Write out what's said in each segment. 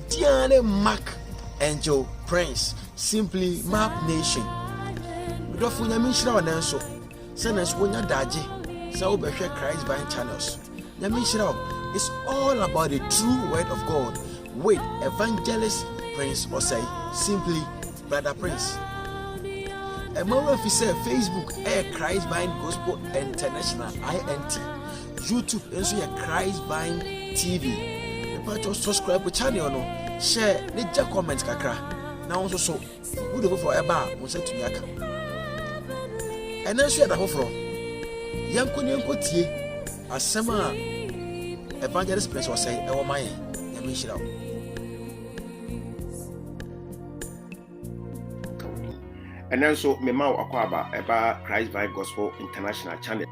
Diane Mark Angel Prince, simply Map Nation. We don't find a mission on so. Send us when you're daji. So we share Christ Vine channels. The mission is all about the true word of God with Evangelist Prince or say simply Brother Prince. A moment if you say Facebook, Christ Vine Gospel International INT, YouTube, and so Christ Vine TV. You better subscribe to channel, no share, leave your comments, kakra. Now also so, who do for a bar? We say to Yaka. And then share the whole from Yanko Tie, as Sama Evangelist Prince was saying, "Oh my, Yamishra." And then so me ma akwaba about Christ Vine Gospel International channel.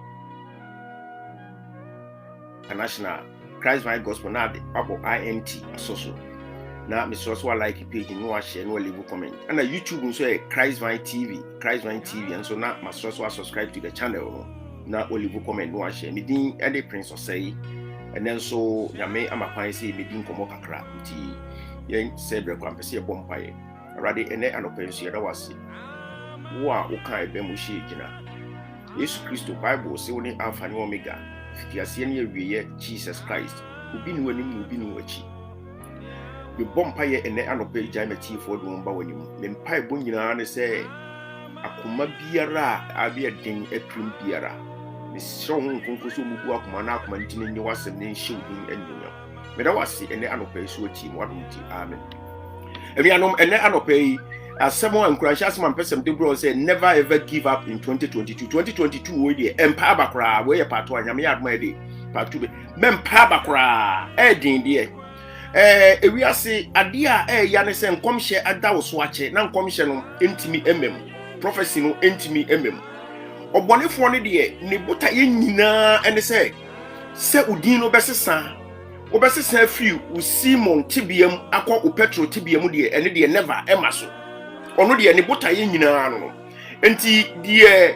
International Christ Vine Gospel now the abo INT so. Now me so like page no share no leave comment. And na YouTube so Christ Vine TV, and so now my so subscribe to the channel. Now leave comment no share. Me din any Prince or say and then so yame am akwan say me din komo kakra nti yen say bre kwa pese bompaye. Already ene anopensu da wase. Wa ukai be mu shi gina Yesu Kristo Bible say woni alpha and omega fitiase ne awiye Jesus Christ obi ni wani mu obi ni wachi be bompaye ene anope jamati fo do mba wani mu me mpai bo nyina ne say akoma biara abi eden atrim biara me so nkonkoso mu bu akoma na akoma ntine nyi wasem ne nhye odin enyo me da wase ene anope so ati mu wadom ti amen ebianom ene anope as someone encourage as man person de bro say never ever give up in 2022 we dey empower bakra we ye part 1 nyame adma e dey part 2 mem empower bakra e din dey ewi ase ade a ya ne se nkomhye ada wo so ache na nkomhye no entimi emem prophecy no entimi emem obonefo ne dey ne buta ye nyina ene se udin no besesa obesesa free u Simon tibiam akọ u Petro tibiam dey ene dey never emaso ono de ne botaye nyina no enti de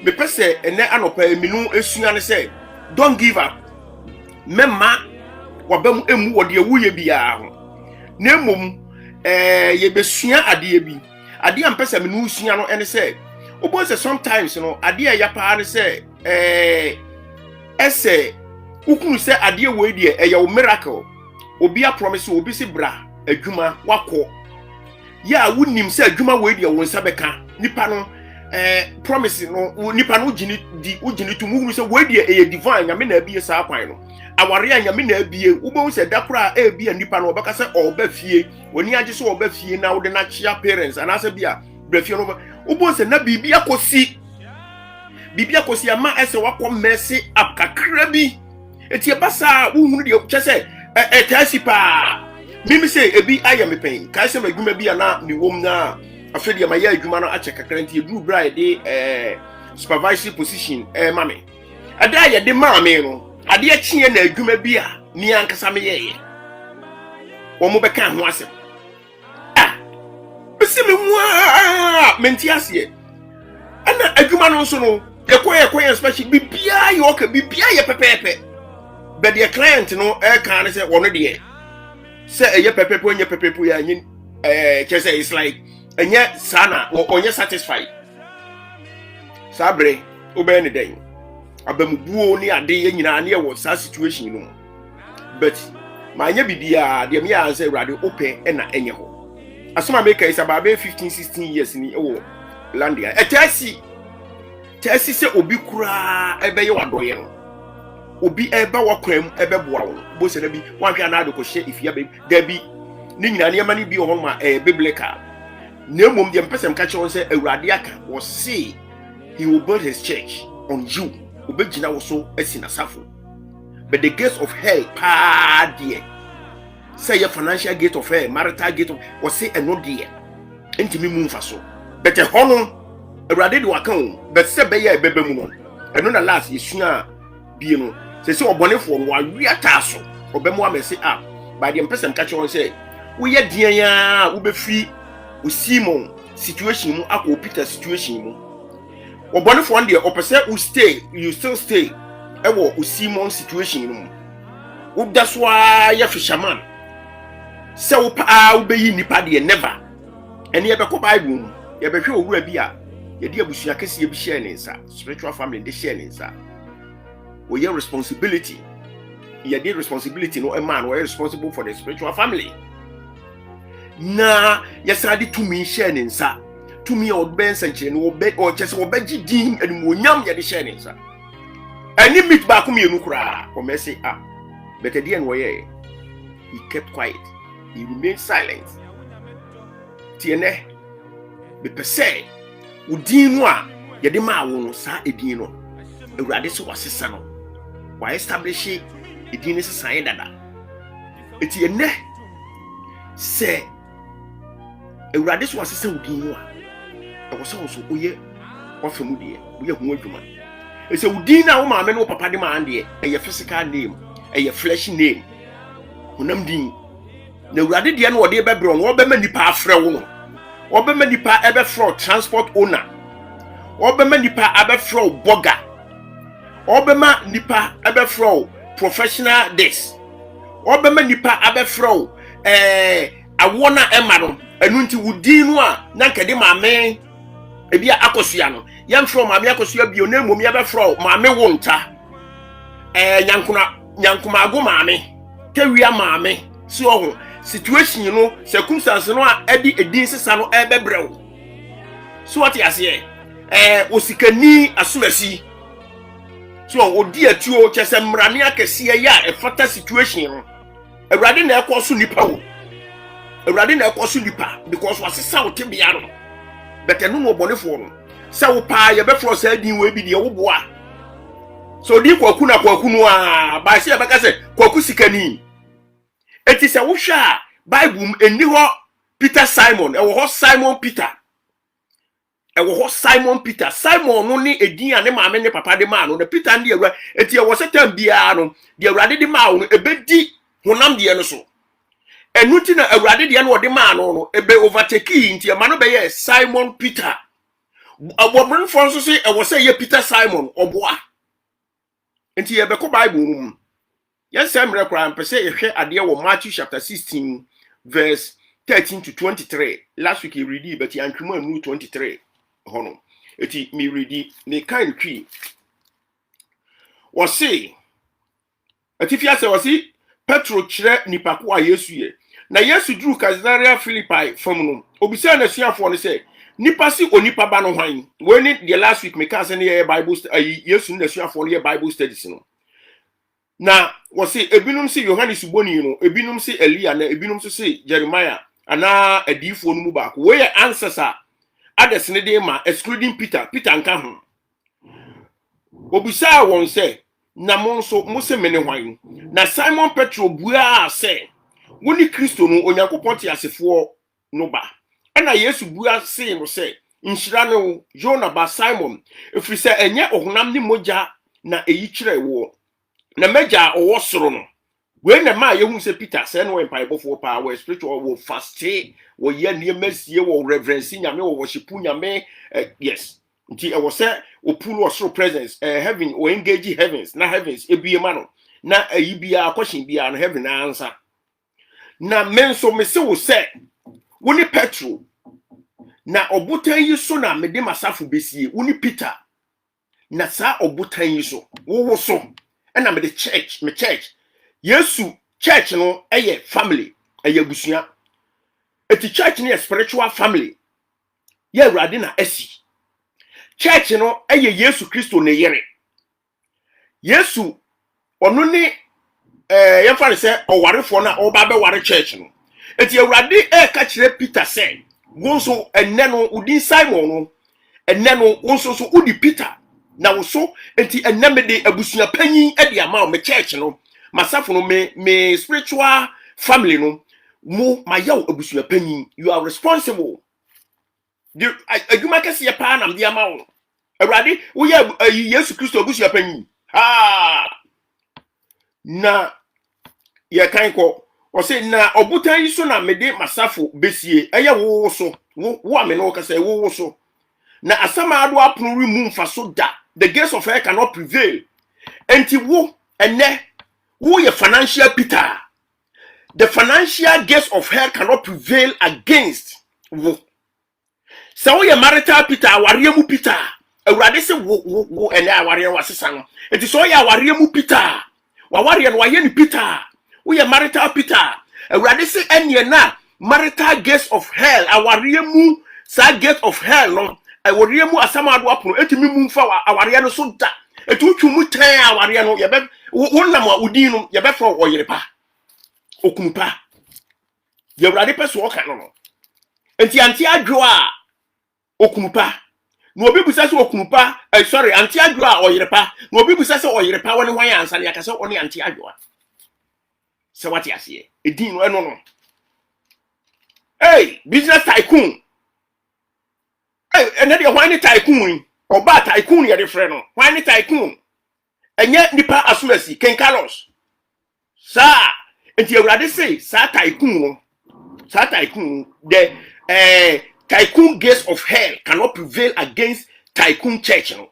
me pese ene anopa minu esua ne se don't give up memma wabam emu wode awuye bia ho na emom ye besua ade bi ade am pese minu usua no ene se obo se sometimes no ade ya pa ne se ese ukunu se ade we de ye wo miracle obi a promise obi se bra adwuma wakọ ya wunim se adwuma we de won sabeka nipa no promise no nipa no ugini to mu se we de e divine nyame na abie sa kwan no aware nyame na abie wo se dakora e bia nipa no obeka se oba fie woni age se oba fie na wo de na chia parents anase bia bra fie no wo se na bibia kosi ama ese wakọ mercy up kakra bi etie basa wo hunu de chese tasipa mimi say ebi aye me pen kai se maguma bi ana ni wom na afede ma ya adwuma no ache kakra nti edru bra de supervisory position mame ada ya de mame no ade a chie na adwuma bi a ni ankasa me ye wo mo beka ho asem bisi me ho menti ase ana adwuma no so no ekoye special bibia ye oka bibia ye pepepe but the client no kan say wono de say eye pepepo nye pepepo ya nyin say it's like enye sana onye satisfied sabre obe ni den abamubuo ni ade ye nyina na ye wo sa situation no but ma anya bibia de me ya say rade open na enye ho asoma make is about 15-16 years ni wo landia tesi say obi kura ebe ye wadoye no obi eba wakwam ebe boa wo bo se na bi wanhwa na adoko hye ifia be da bi ni nyina ne ma ne bi ho ma biblical na mom de mpesem ka che won se awurade aka wo say he will build his church on you obegina wo so asina safo but the gates of hell pa there say your financial gate of hell marital gate of wo say eno there ntimi mu mfa so but hono awurade de waka wo but se be ya ebebe mu no eno na last yesua bi no se obonefo no awiata so obemu amese by the person catch on say we ye dian ya wo be free o Simon situation mu akọ Peter situation mu obonefo on there opese you still stay ewo o Simon situation mu wo daswa ya fisherman se wo pa wo beyi nipa de never ene ye beko Bible ye behwe owura bi a ye de abusua kese ye bi share ne nsa spiritual family de share ne nsa wo ye responsibility ye de responsibility no a man we responsible for the spiritual family na yesade tumi share ne nsa tumi o ben sanche no o chese wo beji din animonyam ye de share ne nsa ani meet ba kum yenu kura o me say but at the end he kept quiet, he remained silent tiene be pese udin no a ye de ma wo no sa edin no Ewurade so wasesa no wa establish edin ne sesan dada etiene se Ewurade so wasesa udin no a wo so oye ofemu de wo ye hu adwuma ese udin na wo maame no papa de ma ande e physical name e flesh name honam din na Ewurade de no wo de bebro wo be ma nipa afre wo no wo be ma nipa ebe fro transport owner wo be ma nipa abe fro boga wo be ma nipa abe fro professional this wo be ma nipa abe fro awona ema no enu nti udin no a na nkede maame ebia akosua no yam fro maame akosua bio na emom ya be fro maame wonta nyankuma ago maame kewia maame so ho situation no circumstance no a edi edin sesa no ebebrew so what you say osikani asumasi so odi atuo chese mrane akese ya efata situation no Ewurade na ekoso nipa wo Ewurade na ekoso nipa because wasesa wo tebia no betenu no bonefo no se wo pa ye befro sa din we bi de wo boa so di kwaku na kwaku no a ba se beka se kwaku sikani eti se wo hwa Bible eni ho Peter Simon wo ho Simon Peter Simon no ni edin ane maame ne papa de ma no na Peter ndi Ewura eti wo setam bia no de Ewurade de ma no ebedi honam de no so enuti na Ewurade de no de ma no ebe overtake nti e ma no be ye Simon Peter abobren fo so se e wo se ye Peter Simon oboa nti ye be ko Bible no yes emre kra mpese ye hwe ade wo Matthew chapter 16 verse 13 to 23 last week you read it but you antwuma nu 23 hono eti mi read ne kan twi wo se eti fia se wo se Petro kire nipako a Yesu ye na Yesu duru Caesarea Philippi fam no obisa na suafo no se nipa si onipa ba no hwan we ni the last week me ka se ne ye Bible Yesu na suafo no ye Bible studies no na wo se ebinum se Yohanes boni no ebinum se Elia na ebinum se Jeremiah ana adifo no mu ba ko we ye ancestor others ne dey ma excluding Peter nka ho obisa won se na monso mose mene hwan na Simon Petro bua se woni Kristo no Onyankopon te asefo no ba na Yesu bua se no se nhyira no Jona ba Simon efiri se enye ohunam ni moja na eyi kire wo na meja owo soro no we na ma yehu se Peter se no empaibofo pa we spiritual wo faste wo ye niemasie wo reverence nyame wo worship nyame yes nti e wo se opulu osoro presence heaven o engage heavens na heavens ebiema no na ayibia question bia no heaven answer na menso me se wo se woni Petro na obutan yi so na mede masafo besie woni Peter na sa obutan yi so wo so na mede church Yesu church no eye family eye busua eti church no spiritual family ye Ewurade na asi church no eye Yesu Kristo ne yere Yesu onu ni ye fa se owarefo na oba be ware church no eti Ewurade ka kire Peter se wonso enne no udi Simon no enne no wonso so udi Peter na woso enti enne me de abusua panyin e de ama o me church no masafo no me spiritual family no mu mayaw abusua panyin you are responsible the adwuma kese pa na mde ama wo Ewurade wo ye Yesu Kristo abusua panyin na ye kan ko o se na obutan yi so na mede masafo besie eye wo so wo ame no kase wo so na asama ado apno remove faso da the gates of hell cannot prevail enti wo ene wo ye financial Peter the financial gates of hell cannot prevail against wo. So we marital Peter, awariemu Peter. Awurade se wo ene aware wasesa no. Enti so ya aware mu Peter. Waware no waye ni Peter. We marital Peter. Awurade se ene na marital gates of hell, aware mu sa gate of hell no. Aware mu asama ado apono etimi mu mfa aware no so da. Eti utwu mu tan aware no ye be wonnam a udin no ye be fro oyerepa. Okunpa. Ye awurade pese wo ka no. Enti anti adwo a okunpa. No obi busa se okunpa, sorry, anti adwo a oyerepa. No obi busa se oyerepa woni hwan ansa ne yakase oni anti adwo a. Se wati ase. Edin no eno no. Hey, business tycoon. Hey, ene de hwan ni tycoon? Oba tycoon ye de frɛ no. Hwan ni tycoon? Enye nipa asumasi, Ken Carlos. Sa, enti Awurade say, sa tycoon no. Sa tycoon the tycoon gates of hell cannot prevail against tycoon church, you know.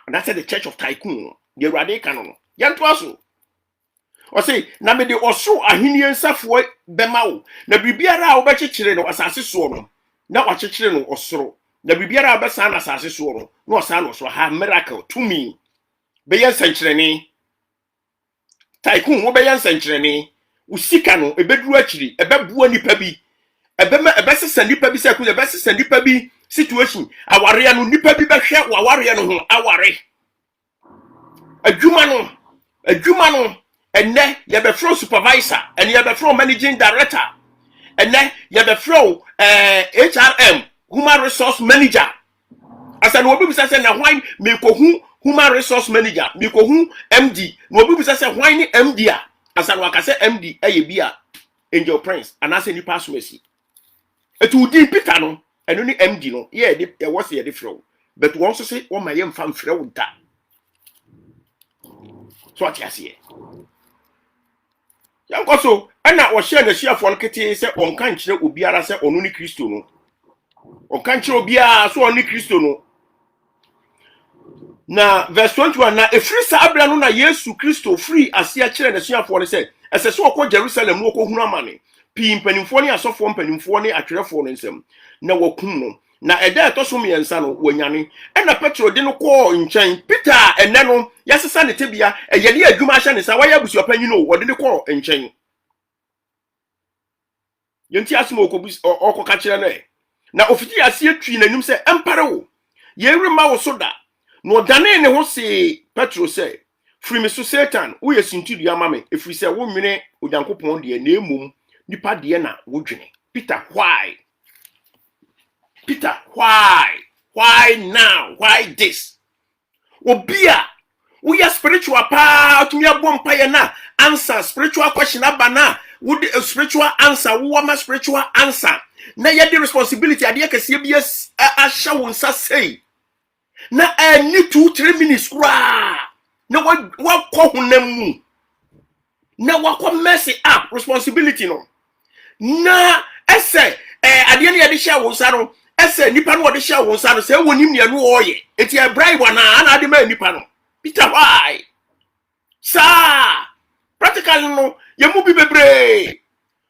And that's the church of tycoon. The Awurade canon. Yanto aso. O say, na me de oso ahini ensafo bema wo. Na bibiara a wo bekyekire no asase so no. Na wakyekire no osoro. Na bibiara a besa na asase so no. Na osa no so ha miracle to me. Be yen senkyerene. Tycoon wo be yen senkyerene. Usika no ebeduru akiri, ebebuo nipa bi. Ebesesa nipa bi se ku ebesesa nipa bi situation. Aware no nipa bi behwe waware no ho aware. Adwuma no enne ye be from supervisor, and ye be from managing director. Enne ye be from HRM, human resource manager. Asa no obi bi say na hwan me ko hu human resource manager, me ko hu MD. No obi bi say hwan ni MD a. Asa no aka say MD eye bia Angel Prince anase ni pass mercy. Etu udi Peter no eno ni MD no ye de was ye de frɛ. But won so say wo ma ye mfa mfrɛ wo da. So what you see? Yanko so na wo share na shiafo no kete say on kan kire obiara say onu ni Kristo no. On kan kire obiara so onu ni Kristo no. Na verse 21 na efiri sa abra no na Yesu Kristo free asia kire na shiafo no say ese so okọ Jerusalem no okọ hunu amane pi mpanimfo ne asofo mpanimfo ne atwerefo no nsem na wakum no na eda etoso miensa no wanyane na Petro de no kọ nkyɛn Peter enne no yasesa ne tebia eyede adwuma ahye ne sa waya busu opanyi no wode ne kọ nkyɛn yenti asimo okọ ka kire no na ofiti asie twi nanim sɛ empare wo ye rema wo so da no dane ne ho se Petro sɛ free me so Satan wo ye sintudu amame efiri sɛ wo nwene Onyankopɔn de na emum nipa de na wo dwene Peter why now why this obia we are spiritual pa to me abompa ye na answer spiritual question abana would spiritual answer wo ma spiritual answer na ye the responsibility ade kase bi ahya won sa sei na any 2-3 minutes kura na wakọ honam mu na wakọ mess up responsibility no na ese ade ne ye de hia won sa no ese nipa no de hia won sa no se wonim ne no oye eti e bribe na ana de ma nipa no Peter why sa practical no ye mu bi bebre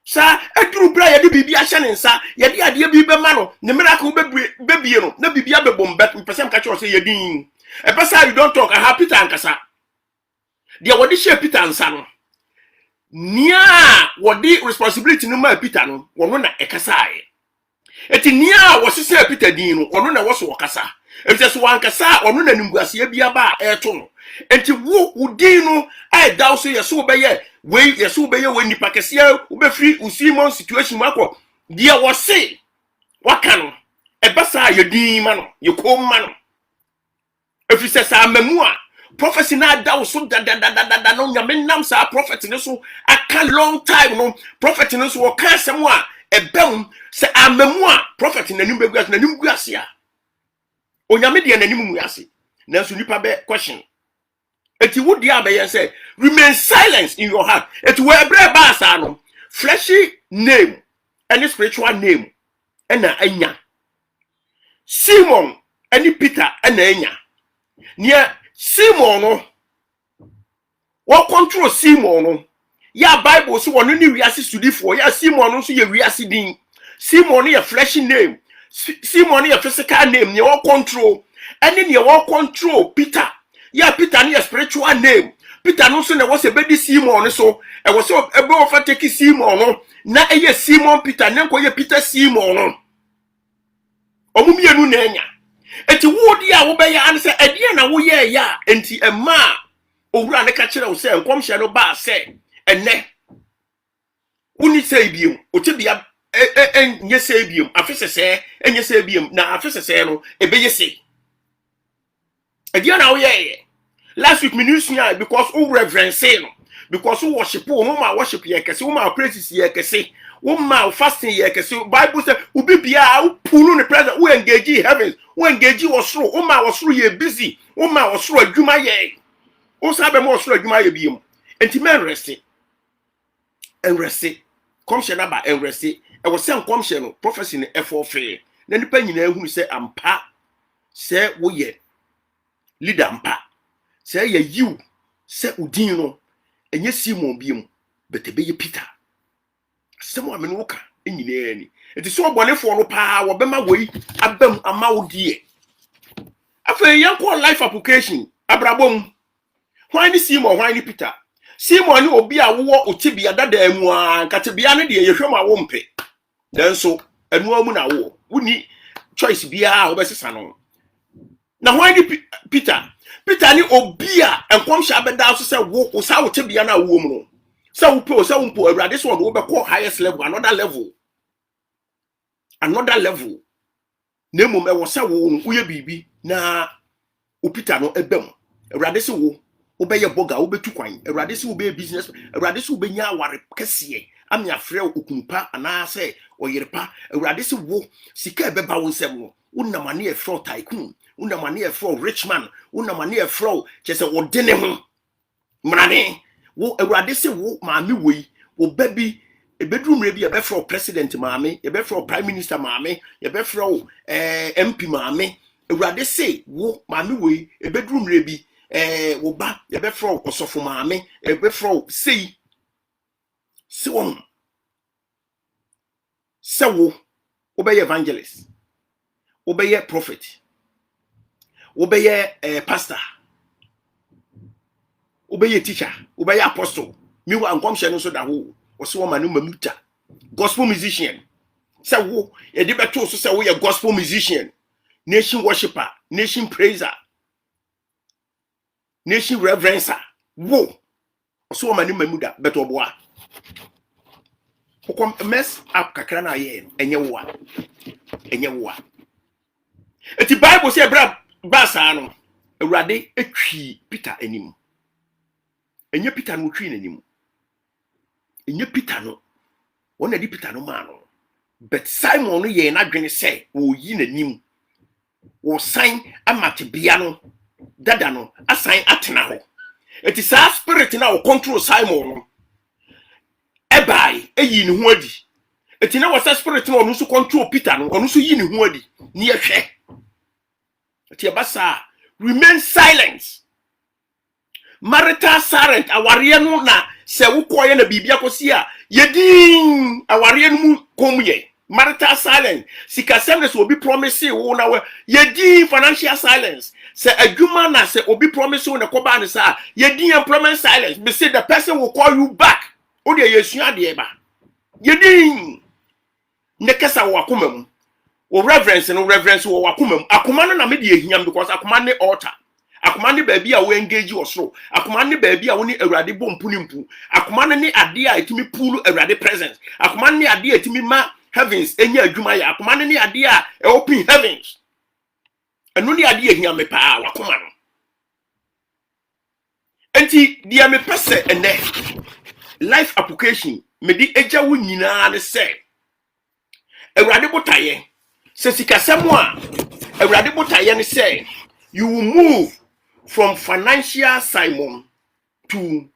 sa eduru bra ye de bibi ahia ne nsa ye de ade bi be ma no ne miracle bebie no na bibia be bombet mpesem ka che o se ye din e pesa you don't talk I Peter ankasa de wodi hia Peter nsa no nia wodi responsibility no ma Peter no wono na ekasa eti nia wo sese Peter din no wono na wo so wakasa enti so wankasa wono na nimguase bia ba eto no enti wo udin no ai daw so yeso beye we yeso beye we nipa kese wo be free usimon situation makọ dia wo se waka no ebasa ye din ma no ye kom ma no efi se sa mamu a prophecy na daw so da no nyame nam sa prophet ne so aka long time no prophet ne so wo ka asem a ebem se amamu a prophet nanim beguas nanim guase a onyame de nanim muase na so nipa be question eti wo dia be yen say remain silent in your heart eti we bre ba asa no fleshy name any spiritual name ena anya Simon any Peter ena anya near Simon no what control Simon no ya Bible so one ni wiase studiefo ya Simon no so ye wiase din. Simon no ye fleshy name. Simon no ye physical name, ne all control. Any ne all control Peter. Ya Peter no ye spiritual name. Peter no so na was a bedi Simon so e was so ebe ofa take Simon no na eye Simon Peter na ko ye Peter Simon no. Omumienu na enya. Eti wo di a wo be ya an se ede na wo ye ya enti ema owura ne ka kire wo se nkomhye no ba se ene uni se biem otebia enye se biem afese enye se biem na afese no ebe ye se ede na wo ye last week minusia because o reverence no because o worship o ma worship ye kese o ma praise ye kese o ma fasting ye kese Bible say ubi bia o pulu ne present o engage heavens o engage osoro o ma osoro ye busy o ma osoro adwuma ye o sabe mo osoro adwuma ye biem enti men rest enrese komhye na ba enrese e wo se komhye no prophecy ne efofe na nipa nyina ehunu se ampa se wo ye leader ampa se ye yiw se udin no enye Simon biem betebe ye Peter se mo amene woka enyina ani enti so obonefo no pa wo bema woi abam ama wo die afa yanko life application abrabom hwan ni Simon hwan ni Peter Simon ni obi a wo otibia dada mu a nkatibia ne de yehwem a wo mpe den so enu amu na wo wuni choice bia wo besesa no na hwan ni Peter ni obi a enkomhye abeda so se wo sa otibia na wo mu no se wo pe se wo mpo awurade so wo be call highest level another level nemu me wo se wo ye bibi na o Peter no ebem awurade se wo obeye boga obetu kwan awurade se obe business awurade se obenya aware kese ame afre okunpa ana se oyerepa awurade se wo sika ebeba wo nsem no unamane e fro tycoon unamane e fro rich man unamane e fro chese wodene ho mrane wo awurade se wo maame woi wo baby ebedrum re bi e be fro president maame e be fro prime minister maame e be fro MP maame awurade se wo maame woi ebedrum re bi wo ba ye be fro osofo maame e be fro sei se wo be evangelist wo be prophet wo be pastor wo be teacher wo be apostle mi wa nkomhye no so da ho wo se wo ma no mamuta gospel musician se wo e de beto so se wo ye gospel musician nation worshiper nation praiser nation reverencer wo so mani mamuda beto boa okom mess up kakra na ye enye wo eti Bible say bra basa no awurade etwi Peter anim enye Peter no twi nanim enye Peter no wona di Peter no ma no but Simon no ye na dwene say wo yi nanim wo sign amate bia no dada no assign atena ho eti sa spirit na wo control Simon no ebai eyi ni ho adi eti na wasa spirit na onu so control Peter no onu so yi ni ho adi ni ehwe eti abasa remain silent marital silent aware no na se wo koye na bibia kosi a yedin aware no mu komye marital silence sika semnes obi promise wo na we yedin financial silence say adwuma na say obi promise wo na koba ne sa yedin employment silence be say the person will call you back o de yesua de ba yedin ne kasa wo akoma mu wo reverence wo akoma mu akoma no na me de ehiam because akoma ne altar akoma ne baabi a wo engage osoro akoma ne baabi a wo ni awurade bompu ni mpu akoma ne ade a etimi pulu awurade presence akoma ne ade a etimi ma heavens enya adwuma ya akoma ne ade a open heavens enu ne ade ehia me pa wakoma no enti dia me pese ene life application me di eja wo nyina ne se awurade botaye se sikasemo a awurade botaye ne se you will move from financial Simon to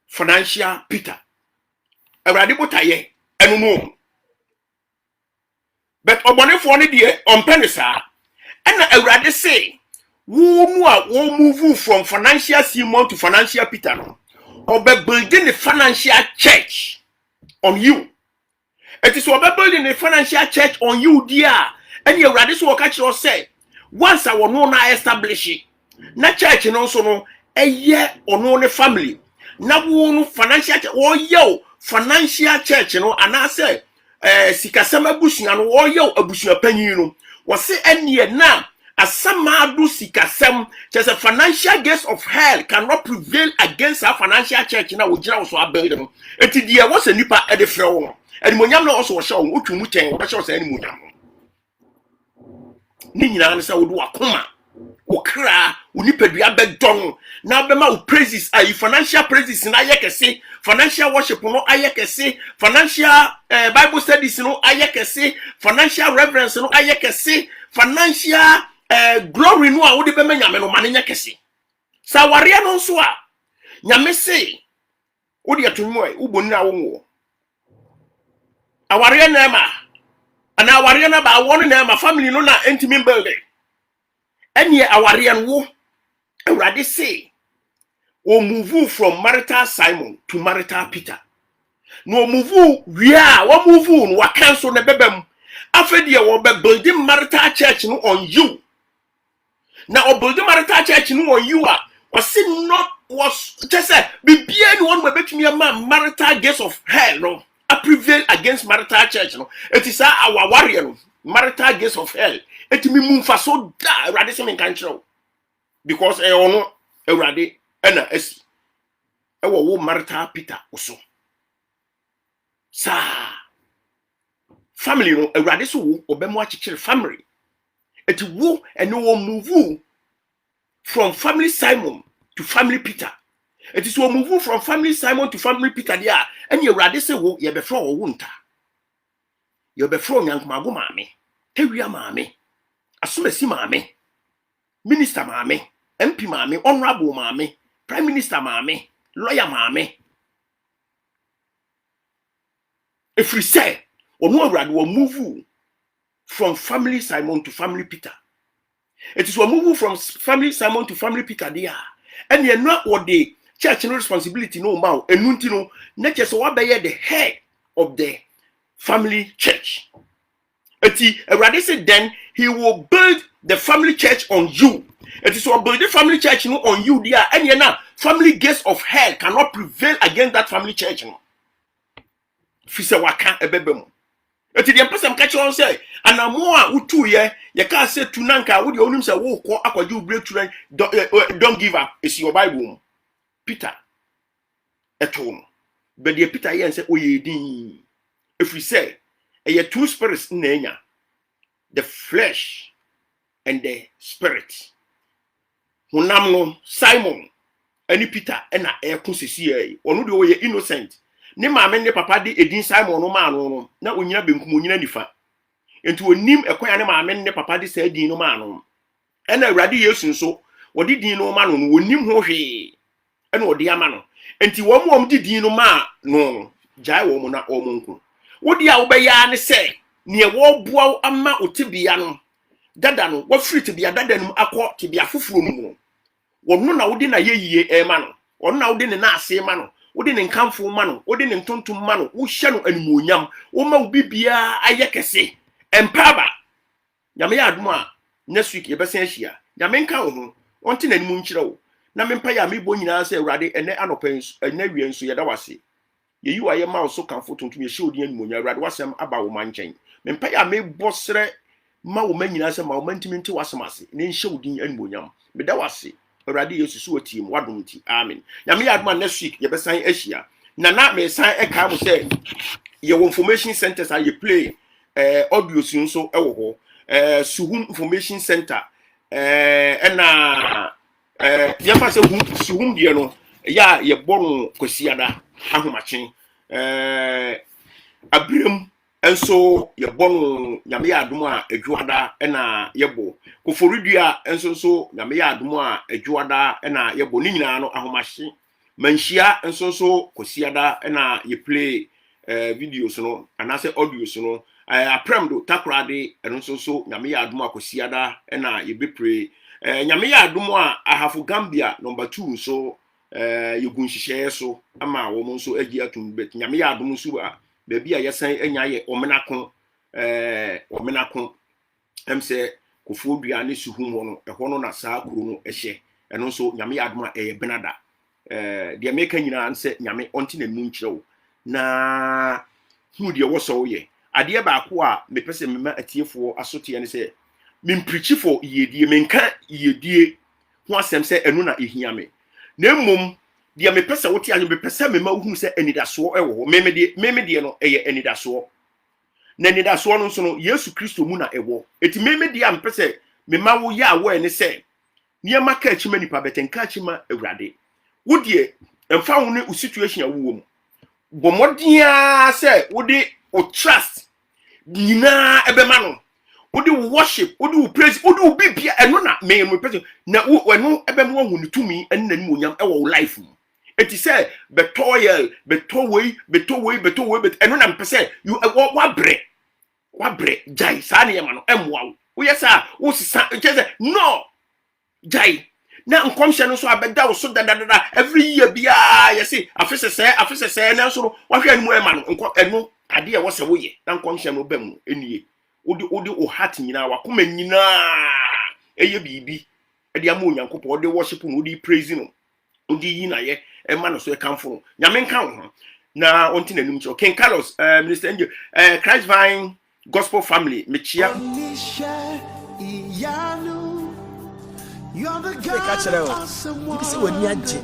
financial Peter awurade botaye enu mo but obonefo ne de ompenisa and awurade say wo mu a wo move from financial Simon to financial Peter no or be building the financial church on you. It is what building a financial church on you, dear. And you ready to catch your say. Once I will know establish it. Na church and also no a year or no family. Na wonu financial church or yo financial church, and I say sikasama bushia no or yo abushia penny no. Was say any now as some do sikasam just a financial gates of hell cannot prevail against our financial church now we also are building. And dear was a nipa at the floor. And Monyam also was shown what you mutain or shows any Monyam. Nina answer would walk coma. Okra, Unipedria Bedon. Now, Bema praises are financial praises in Ayakese, financial worship no Ayakese, financial Bible studies no Ayakese, financial reverence no Ayakese, financial glory no a wode bema nyame no mane nyakese. Sawaria no so a nyame se wode atonmu ai uboni na wo awaria na ma ana awaria na ba won na ma family no na intimi building anye awaria no Awurade say o move from marital Simon to marital Peter no move we are what move no wa cancel na bebam afedi e wo be building marital church no on you na o building marital church no on you was not was just say bibia ni won betumi ma marital gates of hell no a prevail against marital church no it is our warrior no marital gates of hell it me mumfa so da Awurade se me kan kire because ono Awurade na asi e wo marital Peter oso sa family no Awurade so wo obemu akikire family it wo and wo move from family Simon to family Peter. It is one move from family Simon to family Peter there. And you rather say, "Wo, you be from Wunta. You be from Yankmago Mami, Teria Mami, Asumesi Mami, Minister Mami, MP Mami, Honorable Mami, Prime Minister Mami, Lawyer Mami." If we say, "Or no, rather, will move from family Simon to family Peter." It is one move from family Simon to family Peter there. And you're not what the church no responsibility no more. And no, not just what be the head of the family church. Awurade said then he will build the family church on you. It is what build the family church no on you there. And you're not family gates of hell cannot prevail against that family church. No. Fisa waka ebebem. Eti the person catch on say anamoa utu ye can say tunanka wo de onim say wo ko akwaje ubretu don't give up is your Bible. Peter eto but the Peter yen say oye din if we say a two spirits nenya the flesh and the spirit hunam no Simon ani Peter na e konsisi e onu de oye innocent ne maame ne papa de edin Simon no ma no na onyina benkum onyina nifa enti onim ekwan ne maame ne papa de sa edin no ma no ena Awurade Yesu nso wodi din no ma no onim ho hwe ena wodi ama no enti wo mo di din no ma no jai wo mo na o mo nku wodi a wo be ya ne se ne wo boa ama otibia no dada no wo free tibia dada no akọ tibia foforo no mo wo no na wodi na yeyie e ma no wo na wodi ne na ase ma no wodi ne nkamfo ma no wodi ne ntontom ma no wo hye no animonyam wo ma bibia ayekese empaba nyame ya adom a next week yebesen ahia nyame nka wo wonte nanimu nkyire wo na mempa ya mebo nyina se Awurade ene anopen ene wie nso yeda wase yeyi wa ye ma wo so kamfo tontom ye hye odi animonyam Awurade wasem aba wo manchen mempa ya mebo sere ma wo manyina se ma wo mantimi nti wasemase ne hye odi animonyam meda wase Awurade Yesu so watie mu wadom ti amen nyame ya adom next week yebesan ahia na me san eka mo se ye information centers are you play audio nso ewo ho Suhum Information Center ena yafa se Suhum die no ya ye bono kwasiada ahomachen Abrem enso ye bono nyame ya adom a adwuada ena yebo Koforidua enso nyame ya adom a adwuada ena yebo ni nyina no ahomachen manhia enso kwasiada ena ye play videos no anase audios no apremdo takrade enso nyame ya adom akosiada na ye bepre nyame ya adom a ahafo Gambia number 2 so yegun hihye so ama wo mo nso agi atum bet nyame ya adom nso a ba bi a yesan anya ye omenako emse Kofo Dua ne suhum ho no eho no na saa kuro no ehye eno nso nyame ya adom a benada de meka nyina nse nyame onti na nu nkyerɛw na hu de wo so ye ade ba ko a mepese mema atiefo asote ne se mempreach for yedie menka yedie ho asem se enu na ehia me na mmom de mepese wote anyo mepese mema hu se enidaso ewo ho meme de no eye enidaso na enidaso no nso no Yesu Kristo mu na ewo eti meme de am pese mema wo ya wo ene se niema ka achima nipa betenka achima awurade wo de emfa wo ne situation awo mu bomodia se wo de o trust nyina ebema no wo de worship wo de praise wo de bibia eno na me person na wo eno ebema wo hu ne tumi ene na ni onyam ewo life mu eti se betoye betowei eno na mpese you wa bre jai sa ne yema no emwa wo yesa wo sisa chese no jai na nkomhye no so abeda wo so dadadada every year bia yesi afese na so wo hwe anu ema no eno ade e wo se wo ye na nkomhye no bam enie odi o heart nyina wa koma nyina eye bibi e dia ma onyankopɔ odi worship no odi praise no odi yi na ye e ma no so e kamfo nyame nka ho na onti nanum kyo King Carlos Minister Angel Christ Vine Gospel Family mechia you're the God you say when you agye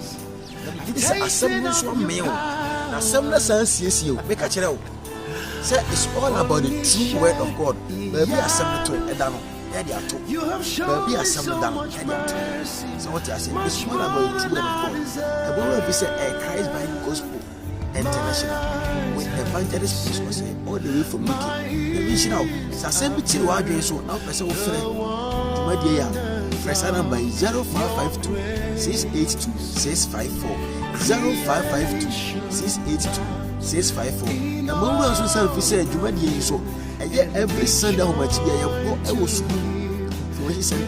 you say asem no so me o na asem na san siesie o make a kire say it's all about the true word of God baby asem to eda no ya dia to baby asem da no ya dia to so what you say it's all about the true word of God the word be say Christ Vine Gospel International with evangelist Prince was all the way from UK the mission now asem bi tiri wa adwen so na person wo frɛ dwumadie ya press number 0552 682 654 0552 682 654 na mo wura so say fi say dwumadie yi so every Sunday home achi ya go e wo so so he said